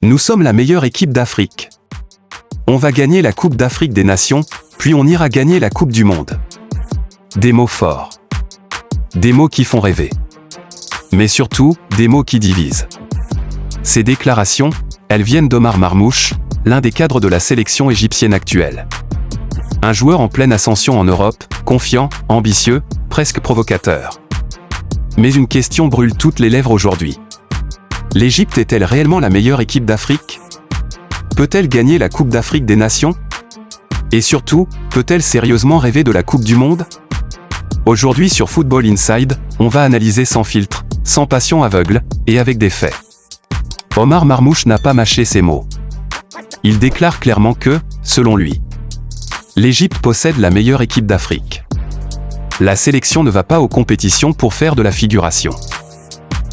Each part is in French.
Nous sommes la meilleure équipe d'Afrique. On va gagner la Coupe d'Afrique des Nations, puis on ira gagner la Coupe du Monde. Des mots forts. Des mots qui font rêver. Mais surtout, des mots qui divisent. Ces déclarations, elles viennent d'Omar Marmouche, l'un des cadres de la sélection égyptienne actuelle. Un joueur en pleine ascension en Europe, confiant, ambitieux, presque provocateur. Mais une question brûle toutes les lèvres aujourd'hui. L'Égypte est-elle réellement la meilleure équipe d'Afrique? Peut-elle gagner la Coupe d'Afrique des Nations? Et surtout, peut-elle sérieusement rêver de la Coupe du Monde? Aujourd'hui sur Football Inside, on va analyser sans filtre, sans passion aveugle, et avec des faits. Omar Marmouche n'a pas mâché ses mots. Il déclare clairement que, selon lui, l'Égypte possède la meilleure équipe d'Afrique. La sélection ne va pas aux compétitions pour faire de la figuration.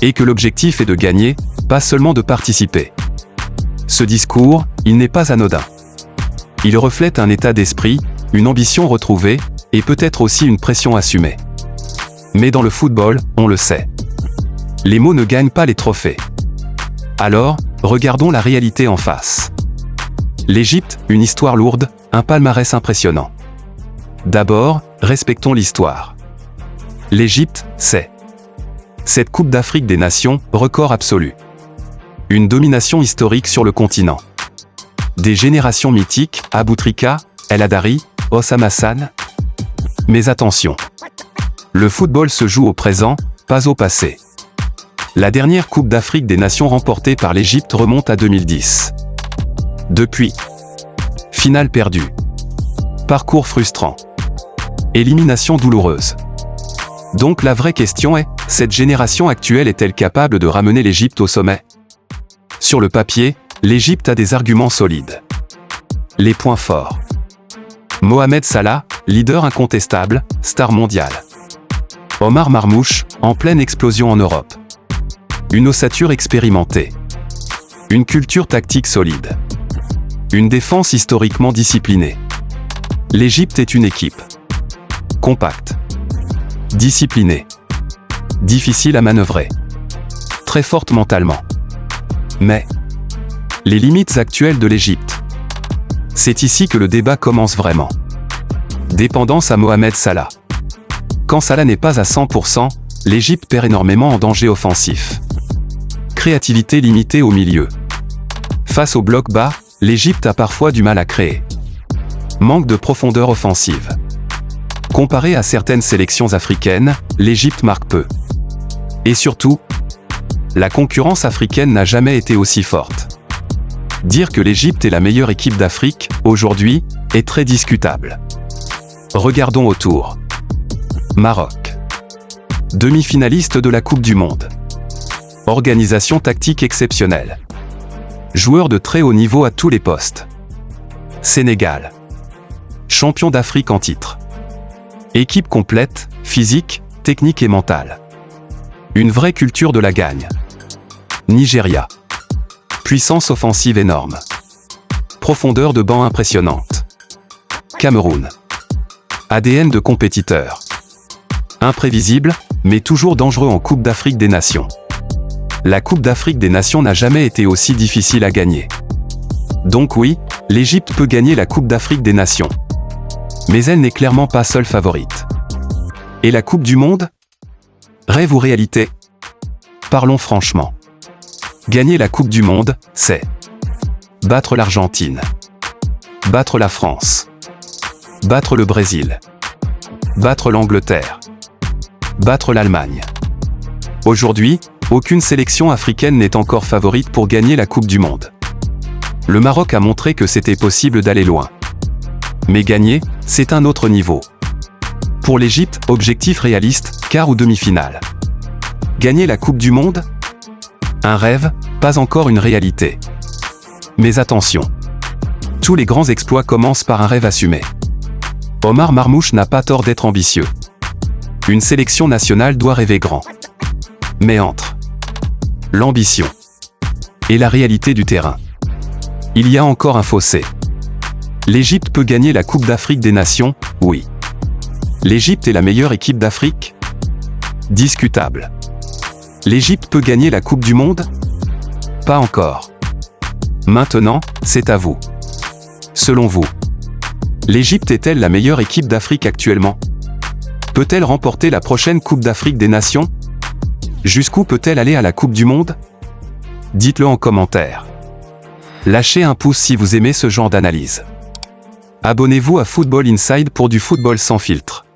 Et que l'objectif est de gagner, pas seulement de participer. Ce discours, il n'est pas anodin. Il reflète un état d'esprit, une ambition retrouvée, et peut-être aussi une pression assumée. Mais dans le football, on le sait. Les mots ne gagnent pas les trophées. Alors, regardons la réalité en face. L'Égypte, une histoire lourde, un palmarès impressionnant. D'abord, respectons l'histoire. L'Égypte, c'est cette Coupe d'Afrique des Nations, record absolu. Une domination historique sur le continent. Des générations mythiques, Aboutrika, El Hadari, Hossam Hassan. Mais attention. Le football se joue au présent, pas au passé. La dernière Coupe d'Afrique des Nations remportée par l'Égypte remonte à 2010. Depuis, finale perdue. Parcours frustrant. Élimination douloureuse. Donc la vraie question est, cette génération actuelle est-elle capable de ramener l'Égypte au sommet? Sur le papier, l'Égypte a des arguments solides. Les points forts. Mohamed Salah, leader incontestable, star mondiale. Omar Marmouche, en pleine explosion en Europe. Une ossature expérimentée. Une culture tactique solide. Une défense historiquement disciplinée. L'Égypte est une équipe. Compacte. Disciplinée. Difficile à manœuvrer. Très forte mentalement. Mais les limites actuelles de l'Égypte. C'est ici que le débat commence vraiment. Dépendance à Mohamed Salah. Quand Salah n'est pas à 100%, l'Égypte perd énormément en danger offensif. Créativité limitée au milieu. Face au bloc bas, l'Égypte a parfois du mal à créer. Manque de profondeur offensive. Comparé à certaines sélections africaines, l'Égypte marque peu. Et surtout, la concurrence africaine n'a jamais été aussi forte. Dire que l'Égypte est la meilleure équipe d'Afrique, aujourd'hui, est très discutable. Regardons autour. Maroc. Demi-finaliste de la Coupe du Monde. Organisation tactique exceptionnelle. Joueur de très haut niveau à tous les postes. Sénégal. Champion d'Afrique en titre. Équipe complète, physique, technique et mentale. Une vraie culture de la gagne. Nigeria. Puissance offensive énorme. Profondeur de banc impressionnante. Cameroun. ADN de compétiteur. Imprévisible, mais toujours dangereux en Coupe d'Afrique des Nations. La Coupe d'Afrique des Nations n'a jamais été aussi difficile à gagner. Donc oui, l'Égypte peut gagner la Coupe d'Afrique des Nations. Mais elle n'est clairement pas seule favorite. Et la Coupe du Monde? Rêve ou réalité? Parlons franchement. Gagner la Coupe du Monde, c'est battre l'Argentine, battre la France, battre le Brésil, battre l'Angleterre, battre l'Allemagne. Aujourd'hui, aucune sélection africaine n'est encore favorite pour gagner la Coupe du Monde. Le Maroc a montré que c'était possible d'aller loin. Mais gagner, c'est un autre niveau. Pour l'Égypte, objectif réaliste, quart ou demi-finale. Gagner la Coupe du Monde? Un rêve, pas encore une réalité. Mais attention. Tous les grands exploits commencent par un rêve assumé. Omar Marmouche n'a pas tort d'être ambitieux. Une sélection nationale doit rêver grand. Mais entre l'ambition et la réalité du terrain, il y a encore un fossé. L'Égypte peut gagner la Coupe d'Afrique des Nations, oui. L'Égypte est la meilleure équipe d'Afrique? Discutable. L'Égypte peut gagner la Coupe du Monde? Pas encore. Maintenant, c'est à vous. Selon vous, l'Égypte est-elle la meilleure équipe d'Afrique actuellement? Peut-elle remporter la prochaine Coupe d'Afrique des Nations? Jusqu'où peut-elle aller à la Coupe du Monde? Dites-le en commentaire. Lâchez un pouce si vous aimez ce genre d'analyse. Abonnez-vous à Football Inside pour du football sans filtre.